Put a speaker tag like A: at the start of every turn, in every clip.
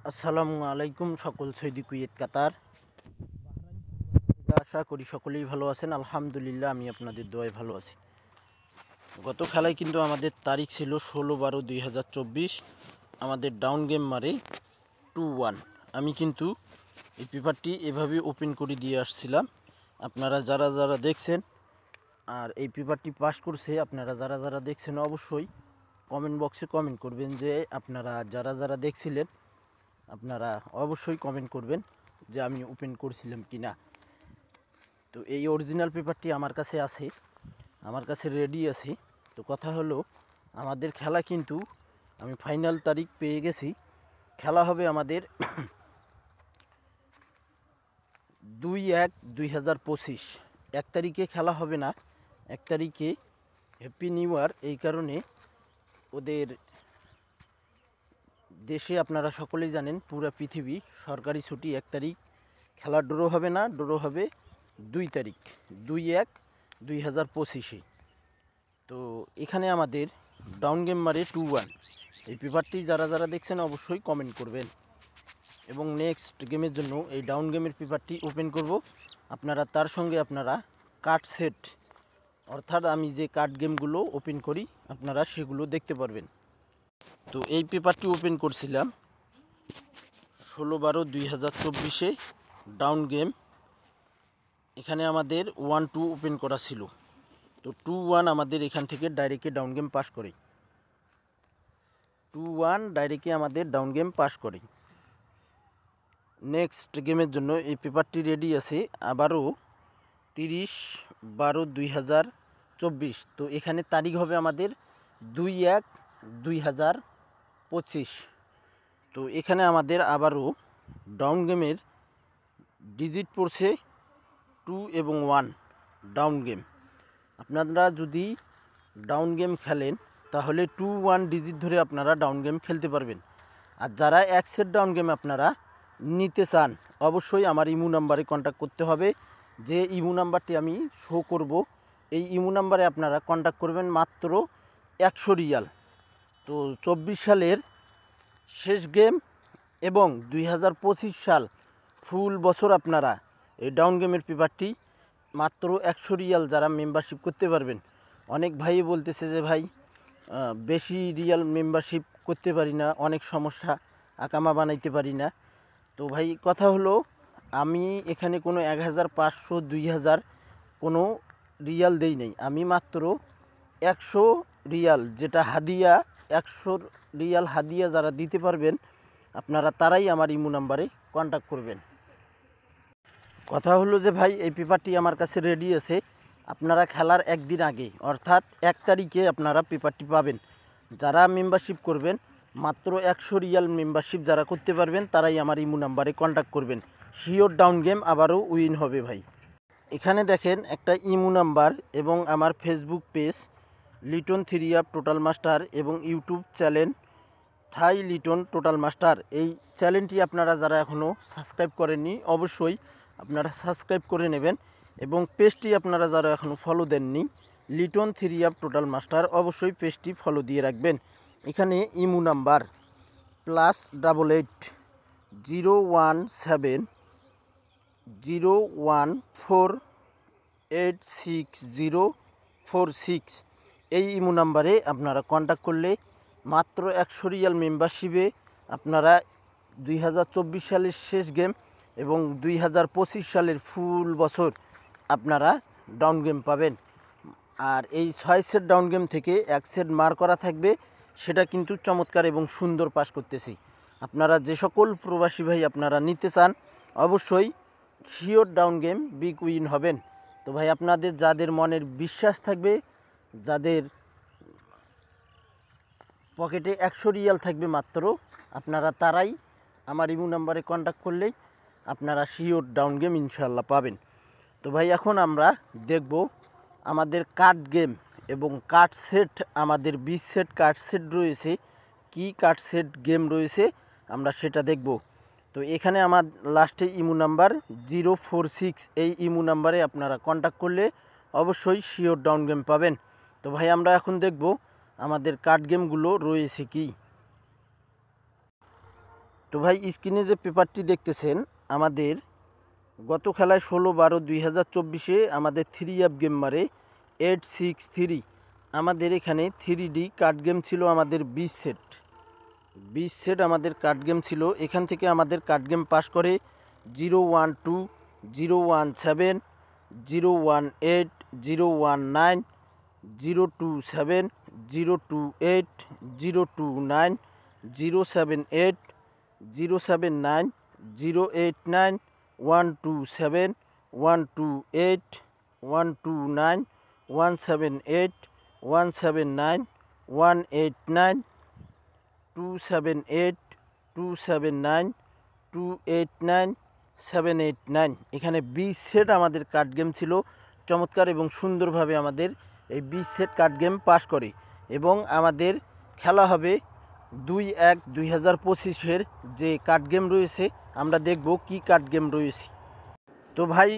A: আসসালামু আলাইকুম সকল সৌদি কুয়েত কাতার। আশা করি সকলেই ভালো আছেন। আলহামদুলিল্লাহ আমি আপনাদের দোয়ায় ভালো আছি। গত খেলায় কিন্তু আমাদের তারিখ ছিল 16/12/2024। আমাদের ডাউন গেম মারে 2-1। আমি কিন্তু এই পেপারটি এভাবে ওপেন করে দিয়ে আসছিলাম। আপনারা যারা যারা দেখছেন আর এই পেপারটি পাস করছে, আপনারা যারা যারা দেখছেন অবশ্যই কমেন্ট বক্সে কমেন্ট করবেন যে আপনারা যারা যারা দেখছিলেন আপনারা অবশ্যই কমেন্ট করবেন যে আমি ওপেন করছিলাম কি না। তো এই অরিজিনাল পেপারটি আমার কাছে আছে, আমার কাছে রেডি আছে। তো কথা হলো আমাদের খেলা কিন্তু আমি ফাইনাল তারিখ পেয়ে গেছি। খেলা হবে আমাদের 2/1/2025। 1 তারিখে খেলা হবে না, 1 তারিখে হ্যাপি নিউ ইয়ার, এই কারণে ওদের দেশে আপনারা সকলেই জানেন পুরো পৃথিবী সরকারি ছুটি। 1 তারিখ খেলা ড্র হবে না, ড্র হবে 2 তারিখ 2/1/2025। তো এখানে আমাদের ডাউন গেম মারে 2-1। এই পেপারটি যারা যারা দেখছেন অবশ্যই কমেন্ট করবেন এবং নেক্সট গেমের জন্য এই ডাউন গেমের পেপারটি ওপেন করব। আপনারা তার সঙ্গে আপনারা কার্ড সেট, অর্থাৎ আমি যে কার্ড গেমগুলো ওপেন করি আপনারা সেগুলো দেখতে পারবেন। তো এই পেপারটি ওপেন করছিলাম 16/12/2024 ডাউন গেম। এখানে আমাদের 1-2 ওপেন করা ছিল। তো 2-1 আমাদের এখান থেকে ডাইরেক্টে ডাউন গেম পাস করে, 2-1 ডাইরেক্টে আমাদের ডাউন গেম পাস করে। নেক্সট গেমের জন্য এই পেপারটি রেডি আছে আবারও 30/12/2024। তো এখানে তারিখ হবে আমাদের 2/1/2025। তো এখানে আমাদের আবারও ডাউন গেমের ডিজিট পড়ছে 2 এবং 1 ডাউন গেম। আপনারা যদি ডাউন গেম খেলেন তাহলে 2-1 ডিজিট ধরে আপনারা ডাউন গেম খেলতে পারবেন। আর যারা এক সেট ডাউন গেম আপনারা নিতে চান অবশ্যই আমার ইমো নাম্বারে কন্ট্যাক্ট করতে হবে। যে ইমো নাম্বারটি আমি শো করব এই ইমো নাম্বারে আপনারা কন্ট্যাক্ট করবেন মাত্র 100 রিয়াল। তো 24 সালের শেষ গেম এবং 2025 সাল ফুল বছর আপনারা এই ডাউন গেমের পেপারটি মাত্র 100 রিয়াল যারা মেম্বারশিপ করতে পারবেন। অনেক ভাই বলতেছে যে ভাই বেশি রিয়াল মেম্বারশিপ করতে পারি না, অনেক সমস্যা, আকামা বানাইতে পারি না। তো ভাই কথা হলো আমি এখানে কোনো 1500 2000 কোনো রিয়াল দেই নেই। আমি মাত্র 100 রিয়াল, যেটা হাদিয়া, 100 রিয়াল হাদিয়া যারা দিতে পারবেন আপনারা তারাই আমার ইমো নাম্বারে কন্ট্যাক্ট করবেন। কথা হলো যে ভাই এই পেপারটি আমার কাছে রেডি আছে। আপনারা খেলার একদিন আগে অর্থাৎ 1 তারিখে আপনারা পেপারটি পাবেন। যারা মেম্বারশিপ করবেন মাত্র 100 রিয়াল মেম্বারশিপ যারা করতে পারবেন তারাই আমার ইমো নাম্বারে কন্ট্যাক্ট করবেন। শিওর ডাউন গেম আবারও উইন হবে ভাই। এখানে দেখেন একটা ইমো নাম্বার এবং আমার Facebook page Liton 3 up total master এবং ইউটিউব চ্যানেল থাই লিটন টোটাল মাস্টার। এই চ্যানেলটি আপনারা যারা এখনও সাবস্ক্রাইব করেননি অবশ্যই আপনারা সাবস্ক্রাইব করে নেবেন এবং পেজটি আপনারা যারা এখনও ফলো দেননি লিটন 3 আপ টোটাল মাস্টার অবশ্যই পেজটি ফলো দিয়ে রাখবেন। এখানে ইমো নাম্বার +88 017 0148646 এই ইমো নাম্বারে আপনারা কন্ট্যাক্ট করলে মাত্র 100 রিয়াল মেম্বারশিপে আপনারা 2024 সালের শেষ গেম এবং 2025 সালের ফুল বছর আপনারা ডাউন গেম পাবেন। আর এই 6 সেট ডাউন গেম থেকে 1 সেট মার করা থাকবে, সেটা কিন্তু চমৎকার এবং সুন্দর পাস করতেছি। আপনারা যে সকল প্রবাসী ভাই আপনারা নিতে চান অবশ্যই sure down game big win হবেন। তো ভাই আপনাদের যাদের মনের বিশ্বাস থাকবে, যাদের পকেটে 100 রিয়াল থাকবে মাত্র, আপনারা তারাই আমার ইমো নাম্বারে কন্ট্যাক্ট করলেই আপনারা শিওর ডাউন গেম ইনশাল্লাহ পাবেন। তো ভাই এখন আমরা দেখব আমাদের কার্ড গেম এবং কার্ড সেট, আমাদের 20 সেট কার্ড সেট রয়েছে, কি কার্ড সেট গেম রয়েছে আমরা সেটা দেখব। তো এখানে আমার লাস্টে ইমো নাম্বার 046, এই ইমো নাম্বারে আপনারা কন্ট্যাক্ট করলে অবশ্যই শিওর ডাউন গেম পাবেন। তো ভাই আমরা এখন দেখব আমাদের কার্ড গেমগুলো রয়েছে কি। তো ভাই স্ক্রিনে যে পেপারটি দেখতেছেন, আমাদের গত খেলায় 16/12/2024 আমাদের 3 গেম মারে 863। আমাদের এখানে 3D কার্ড গেম ছিল আমাদের 20 সেট আমাদের কার্ড গেম ছিল। এখান থেকে আমাদের কার্ড গেম পাস করে 012, 017, 018, 019, 027, 028, 029, 078, 079, 089, 127, 128, 129, 178, 179, 189, 278, 279, 289, 789। এখানে 20 সেট আমাদের কার্ড গেম ছিল। চমৎকার এবং সুন্দরভাবে আমাদের এই 20 সেট কার্ড গেম পাস করে এবং আমাদের খেলা হবে 2/1/2025 যে কার্ড গেম রয়েছে, আমরা দেখব কি কার্ড গেম রয়েছে। তো ভাই,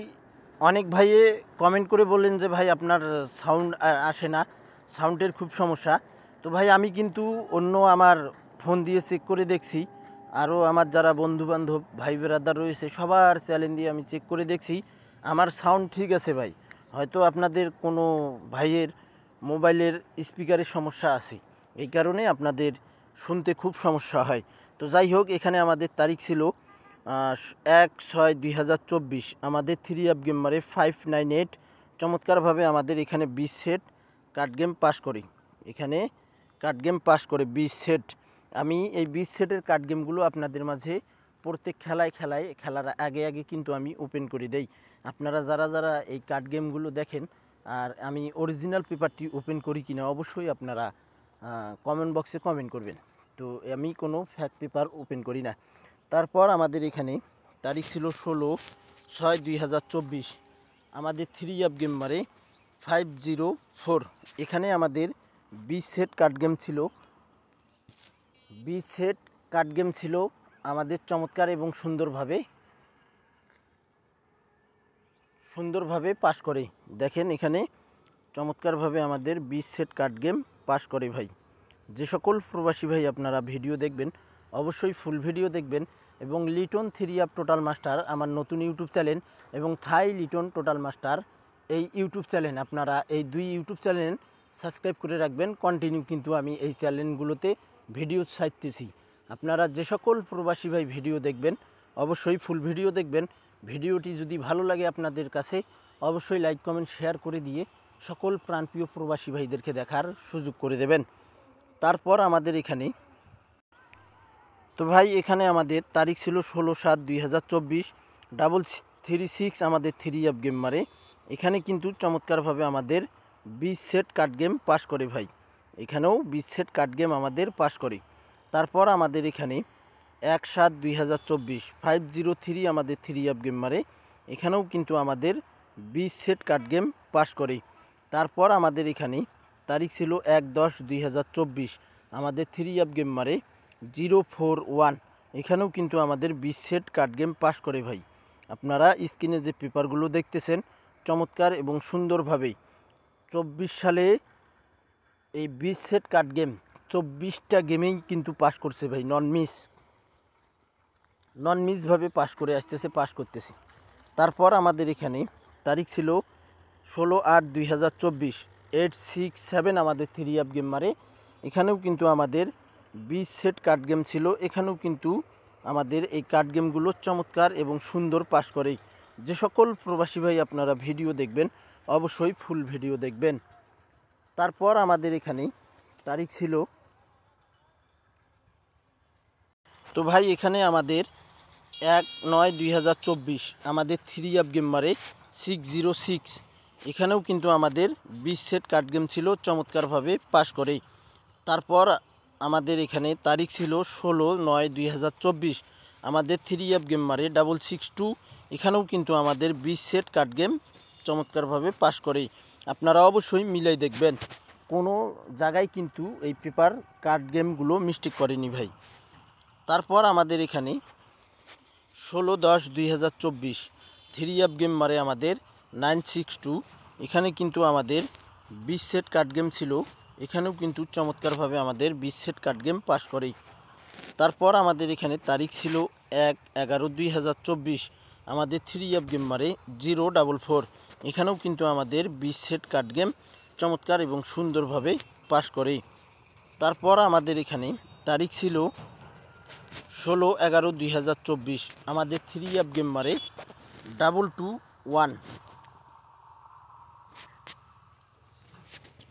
A: অনেক ভাইয়ে কমেন্ট করে বললেন যে ভাই আপনার সাউন্ড আসে না, সাউন্ডের খুব সমস্যা। তো ভাই আমি কিন্তু অন্য আমার ফোন দিয়ে চেক করে দেখছি, আরও আমার যারা বন্ধুবান্ধব ভাই ব্রাদার রয়েছে সবার চ্যানেল দিয়ে আমি চেক করে দেখছি, আমার সাউন্ড ঠিক আছে ভাই। হয়তো আপনাদের কোনো ভাইয়ের মোবাইলের স্পিকারের সমস্যা আছে, এই কারণে আপনাদের শুনতে খুব সমস্যা হয়। তো যাই হোক, এখানে আমাদের তারিখ ছিল 1/6/2024। আমাদের 3 গেম মারে 598। চমৎকারভাবে আমাদের এখানে 20 সেট কার্ড গেম পাস করি। এখানে কার্ড গেম পাস করে 20 সেট। আমি এই 20 সেটের কার্ড গেমগুলো আপনাদের মাঝে প্রত্যেক খেলার আগে কিন্তু আমি ওপেন করে দেই। আপনারা যারা এই কার্ড গেমগুলো দেখেন আর আমি অরিজিনাল পেপারটি ওপেন করি কিনা অবশ্যই আপনারা কমেন্ট বক্সে কমেন্ট করবেন। তো আমি কোনো ফ্যাক পেপার ওপেন করি না। তারপর আমাদের এখানে তারিখ ছিল 16/6/2024। আমাদের 3 গেম মারে 504। এখানে আমাদের 20 সেট কার্ড গেম ছিল। 20 সেট কার্ড গেম ছিল আমাদের চমৎকার এবং সুন্দরভাবে পাস করে। দেখেন এখানে চমৎকারভাবে আমাদের 20 সেট কার্ড গেম পাস করে ভাই। যে সকল প্রবাসী ভাই আপনারা ভিডিও দেখবেন অবশ্যই ফুল ভিডিও দেখবেন এবং লিটন 3 টোটাল মাস্টার আমার নতুন ইউটিউব চ্যানেল এবং থাই লিটন টোটাল মাস্টার এই ইউটিউব চ্যানেল, আপনারা এই 2 ইউটিউব চ্যানেল সাবস্ক্রাইব করে রাখবেন। কন্টিনিউ কিন্তু আমি এই চ্যানেলগুলোতে ভিডিও ছাড়তেছি। আপনারা যে সকল প্রবাসী ভাই ভিডিও দেখবেন অবশ্যই ফুল ভিডিও দেখবেন। ভিডিওটি যদি ভালো লাগে আপনাদের কাছে অবশ্যই লাইক কমেন্ট শেয়ার করে দিয়ে সকল প্রাণপ্রিয় প্রবাসী ভাইদেরকে দেখার সুযোগ করে দেবেন। তারপর আমাদের এখানে তো ভাই এখানে আমাদের তারিখ ছিল 16/7/2024। 36 আমাদের 3 গেম মারে। এখানে কিন্তু চমৎকারভাবে আমাদের 20 সেট কার্ড গেম পাস করে ভাই। এখানেও 20 সেট কার্ড গেম আমাদের পাস করে। তারপর আমাদের এখানে 1/7/2024 503 আমাদের 3 গেম মারে। এখানেও কিন্তু আমাদের 20 সেট কার্ড গেম পাস করে। তারপর আমাদের এখানে তারিখ ছিল 1/10/2024। আমাদের 3 গেম মারে 041। এখানেও কিন্তু আমাদের 20 সেট কার্ড গেম পাস করে ভাই। আপনারা স্ক্রিনে যে পেপারগুলো দেখতেছেন চমৎকার এবং সুন্দরভাবে 24 সালে এই 20 সেট কার্ড গেম 24টা গেমেই কিন্তু পাস করছে ভাই। নন মিসভাবে পাস করে আসতেছে, পাস করতেছি। তারপর আমাদের এখানে তারিখ ছিল 16/8/2024 867 আমাদের 3 গেম মারে। এখানেও কিন্তু আমাদের 20 সেট কার্ড গেম ছিল। এখানেও কিন্তু আমাদের এই কার্ড গেমগুলো চমৎকার এবং সুন্দর পাস করে। যে সকল প্রবাসী ভাই আপনারা ভিডিও দেখবেন অবশ্যই ফুল ভিডিও দেখবেন। তারপর আমাদের এখানে তারিখ ছিল তো ভাই এখানে আমাদের 1/9/2024 আমাদের 3 গেম মারে 606। এখানেও কিন্তু আমাদের 20 সেট কার্ড গেম ছিল, চমৎকারভাবে পাস করে। তারপর আমাদের এখানে তারিখ ছিল 16/9/2024 আমাদের 3 গেম মারে 662। এখানেও কিন্তু আমাদের 20 সেট কার্ড গেম চমৎকারভাবে পাস করে। আপনারা অবশ্যই মিলাই দেখবেন, কোনো জায়গায় কিন্তু এই পেপার কার্ড গেমগুলো মিস্টেক করেনি ভাই। তারপর আমাদের এখানে 16/10/2024 3 গেম মারে আমাদের 962। এখানে কিন্তু আমাদের 20 সেট কার্ড গেম ছিল। এখানেও কিন্তু চমৎকারভাবে আমাদের 20 সেট কার্ড গেম পাস করে। তারপর আমাদের এখানে তারিখ ছিল 1/11/2024। আমাদের 3 গেম মারে 044। এখানেও কিন্তু আমাদের 20 সেট কার্ড গেম চমৎকার এবং সুন্দরভাবে পাস করে। তারপর আমাদের এখানে তারিখ ছিল 16/11/2024। আমাদের 3 গেম মারে 221।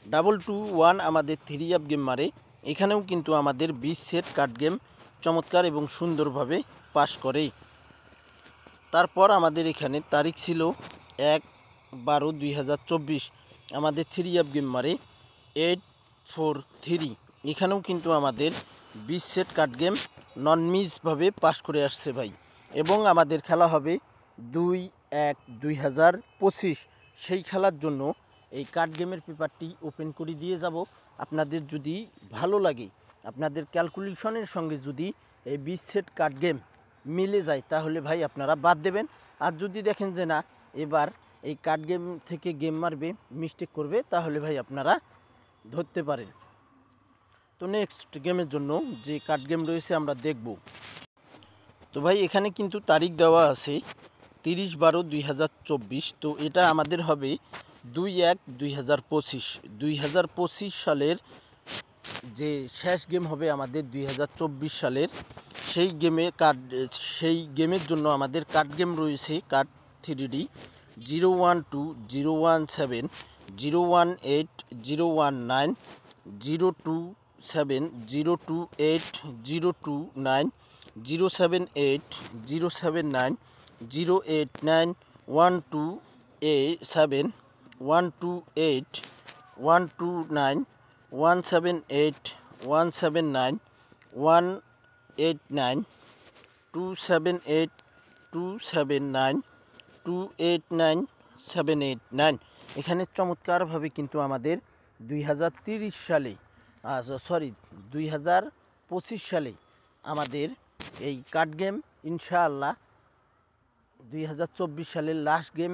A: 221 আমাদের 3 গেম মারে। এখানেও কিন্তু আমাদের 20 সেট কার্ড গেম চমৎকার এবং সুন্দরভাবে পাস করে। তারপর আমাদের এখানে তারিখ ছিল 1/12/2024। আমাদের 3 গেম মারে 843। এখানেও কিন্তু আমাদের 20 সেট কার্ড গেম নন মিসভাবে পাস করে আসছে ভাই। এবং আমাদের খেলা হবে 2/1/2025। সেই খেলার জন্য এই কার্ড গেমের পেপারটি ওপেন করে দিয়ে যাব। আপনাদের যদি ভালো লাগে, আপনাদের ক্যালকুলেশনের সঙ্গে যদি এই 20 সেট কার্ড গেম মিলে যায় তাহলে ভাই আপনারা বাদ দেবেন। আর যদি দেখেন যে না এবার এই কার্ড গেম থেকে গেম মারবে, মিস্টেক করবে, তাহলে ভাই আপনারা ধরতে পারেন। তো নেক্সট গেমের জন্য যে কার্ড গেম রয়েছে আমরা দেখব। তো ভাই এখানে কিন্তু তারিখ দেওয়া আছে 30/12/2024। তো এটা আমাদের হবে 2/1/2025। 2025 সালের যে শেষ গেম হবে আমাদের 2024 সালের, সেই গেমের জন্য আমাদের কার্ড গেম রয়েছে কার্ড 3D 012 017 018 019 027 028 029 078 079 089 127 128 129 178 179 189 278 279 289 789। এখানে চমৎকারভাবে কিন্তু আমাদের 2030 সালে 2025 সালে আমাদের এই কার্ড গেম ইনশাআল্লাহ 2024 সালের লাস্ট গেম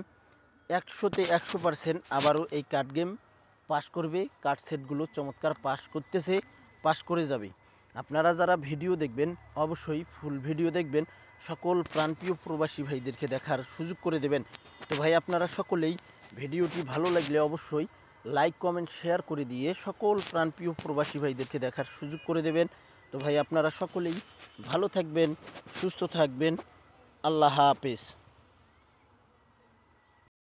A: 100-তে 100% আবারও এই কার্ড গেম পাস করবে। কার্ড সেটগুলো চমৎকার পাস করে যাবে। আপনারা যারা ভিডিও দেখবেন অবশ্যই ফুল ভিডিও দেখবেন, সকল প্রান্তীয় প্রবাসী ভাইদেরকে দেখার সুযোগ করে দেবেন। তো ভাই আপনারা সকলেই ভিডিওটি ভালো লাগলে অবশ্যই লাইক কমেন্ট শেয়ার করে দিয়ে সকল প্রান্তীয় প্রবাসী ভাইদেরকে দেখার সুযোগ করে দেবেন। তো ভাই আপনারা সকলেই ভালো থাকবেন, সুস্থ থাকবেন। আল্লাহ হাফেজ।